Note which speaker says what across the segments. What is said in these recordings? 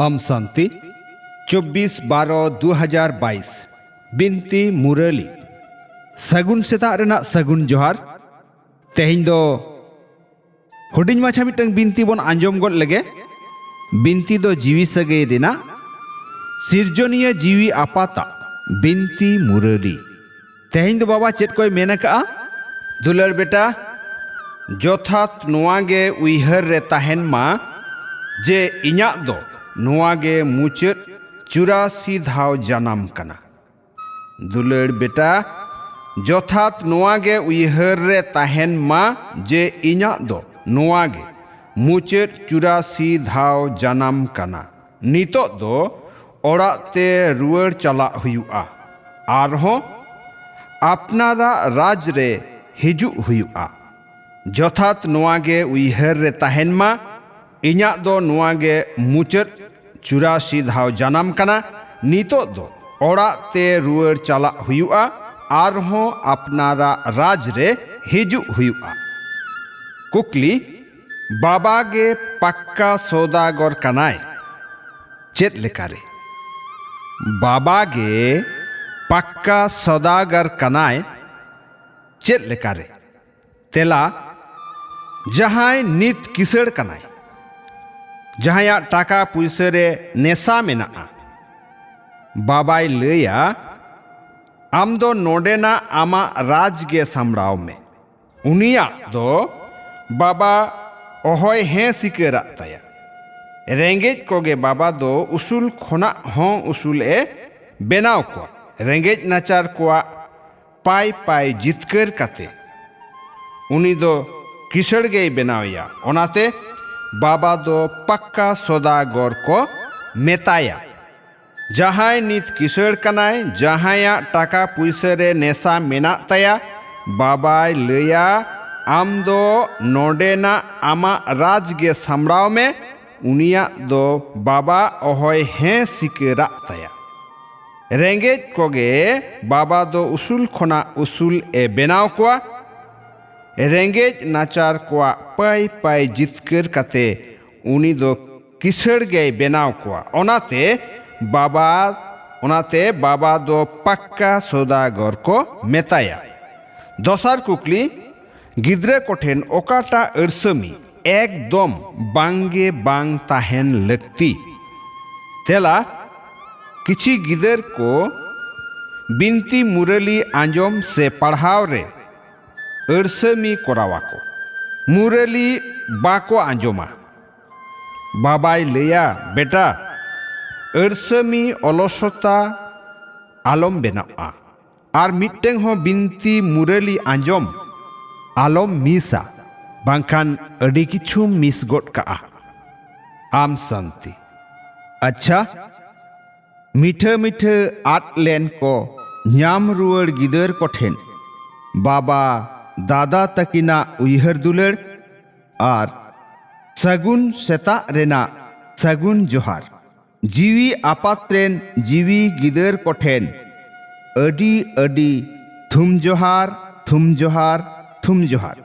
Speaker 1: अम शांति 24/12/2022 बिनती मुरली सगुन सेता रेना सगुन जोहार तेहिं दो हुडिंग माछा मिटंग बिनती बोन आंजोम गोद लगे बिनती दो जीवी सगे रेना सिरजोनिया जीवी आपाता बिनती मुरली तेहिं दो बाबा चेत कोई मेना का दुलर बेटा जोथात नुआगे उइहर रे ताहेन मा जे इन्या दो नुआगे मुचत 84 धाव जनाम कना दुलर बेटा जोथात नुआगे उइहर रे ताहेन मा जे इन्या दो नुआगे मुचत 84 धाव जनाम कना नितो दो ओराते रुवर चला हुयुआ आरहो अपनारा राज रे हिजु हुयुआ जोथात नुआगे उइहर रे ताहेन मा इन्या दो नुआगे मुचत 84 धाव जनाम कना नितो दो ओराते रुवर चला हुयुआ आरहो अपनारा राज रे हिजु हुयुआ कुकली बाबा गे पक्का सौदागर कनाय चेत लेकारे बाबा गे पक्का सौदागर कनाय चेत लेकारे तेला जहां नित किसड़ कनाय जहां टाका पुइसा रे नेसा मेना बाबाई लैया आम दो नोडेना आमा राज गे सामड़ाव में उनिया दो बाबा ओहोय हे सिकेरा ताया रेंगेज कोगे बाबा दो उसूल खोना हों उसूल ए बेनाव को रेंगेज नाचार कोआ पाई पाई जितकर कते उनी दो किसड़ गे बेनावया ओनाते बाबा दो पक्का सौदागर को मेताया जहां नित किसड़ कनाय जहां टाका पुइसा रे नेसा मेना ताया बाबाय लैया आम दो नोडेना आमा राज गे सामड़ाव में उनिया दो बाबा ओहोय हे सिकेरा ताया रेंगेज कोगे बाबा दो उसूल खोना उसूल ए बेनाव कोआ रेंगेज नाचार कोआ पाई पाई जितकर कते उनी दो किसड़ गे बेनाव कोआ ओनाते बाबा दो पक्का सौदागर को मेताया दोसार कुकली गिद्रे कोठेन ओकाटा अड़समी एकदम बांगे बांग ताहेन लगती तेला किछि गिदर को बिनती मुरली आंजोम से पढ़ाव रे अड़समी कोरावाको मुरली बाको आंजोमा बाबाई लैया बेटा अड़समी अलसता आलम बेनावा आर मिट्टें हो बिनती मुरली आंजोम आलम मिसा बांखान अड़ी किछु मिस गोट का आम शांति अच्छा मीठे मीठे आट लेन को न्याम रुवर गिदर कोठेन बाबा दादा तकिना उइहर दुलर आर सगुन सेता रेना सगुन जोहार जीवी आपात्रेन जीवी गिदर कोठेन अडी अडी थुम जोहार थुम जोहार थुम जोहार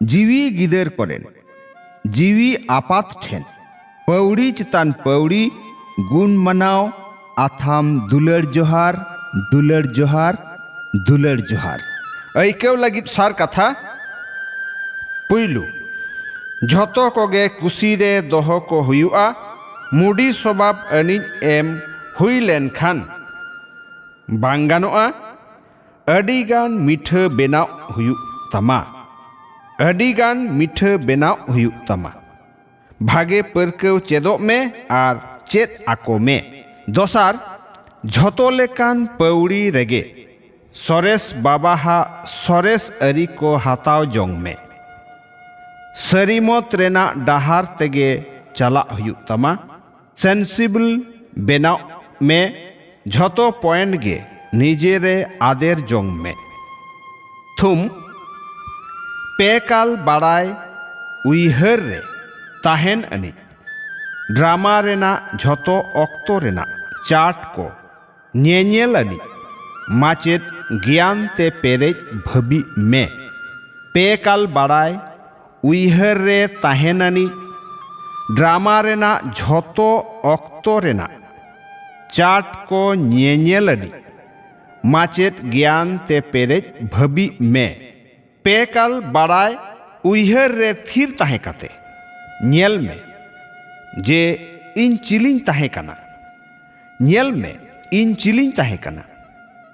Speaker 1: जीवी गिदर कोरेन जीवी आपात ठेन पौड़ी चितान पौड़ी गुण मनाव आथाम दुलर जोहार दुलर जोहार दुलर जोहार ऐकेव लगित सार कथा पुइलू झतो कोगे कुसी रे दोहो को हुयुआ मुडी स्वभाव अनिज एम हुई लेन खान बांगानोआ अडिगान मिठे बेनाव हुयु तमा अडिगान मिठे बेनाव हुयु तमा भागे परकेव चेदो में आर चेत आको में दोसार झतो लेकान पौड़ी रेगे सरेस बाबा हा सरेस अरी को हाताव जोंग में सरीमत रेना डाहार तेगे चला हुयु तमा सेंसिबल बेनाव में झतो पॉइंट गे निजे रे आदेर जोंग में थुम पेकाल बाड़ाय उइहर रे ताहेन अनि ड्रामा रेना झतो ऑक्तो रेना चाट को न्येन्येल अनि माचेत ज्ञान ते पेरेज भबी में पेकाल बाड़ाय उइहर रे ताहेन अनि ड्रामा रेना झोतो ऑक्तो रेना चाट को ñeñel अडी माचेत ज्ञान ते पेरेज भबी में पेकाल बाराय उइहर रे थीर ताहे काते ñel में जे इन चिलिंग ताहे कना ñel में इन चिलिंग ताहे कना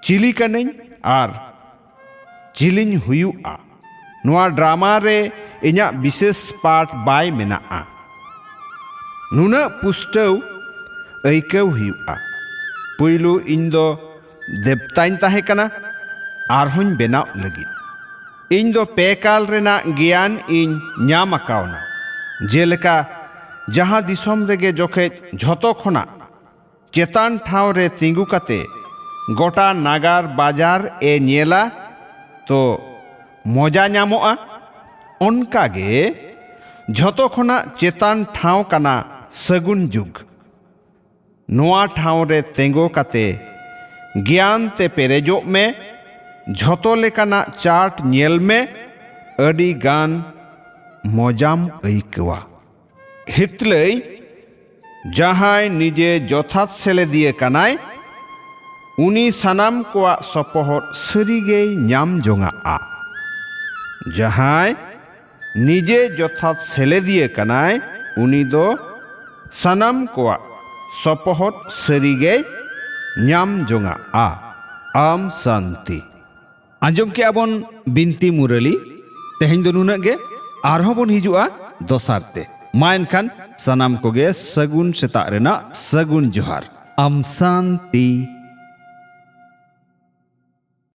Speaker 1: चिली कनें आर चिलिंग हुयुआ नुआ ड्रामा रे इन्या विशेष पार्ट बाय मेनाआ नुना पुस्टव ऐकव हुयुआ पुइलु इन दो देवताइन ताहे कना आरहुन बेनाव लगी इन दो पेकाल रेना ज्ञान इन ᱧᱟᱢ अकाउना जेलेका जहां दिसोम रेगे जोखे झोतो खोना चेतान ठाव रे तिंगु काते गोटा नागार बाजार ए ñेला तो मजा ᱧामोआ ओनकागे झोतो खोना चेतान ठाव काना सगुन जुग नोआ ठाव रे तेंगो काते ज्ञान ते पेरेजो में झोतो लेकाना चाट ñेल में अडी गान मजाम ऐकवा हितलई जहाय निजे जथात सेले दिए कनाय उनी सनाम कोआ सपोहर सरीगे ᱧाम जोंगा जहाय निजे जथात सेले दिए कनाय उनी दो सनाम कोआ सपोहर सरीगे ᱧाम जोंगा आम शांति आंजम के आबन बिनती मुरली तेहें दो नुना गे आरहों बन हिजुआ दोसारते मा एनखान सनाम कोगे सगुन सेता रेना सगुन जोहार आम शांति।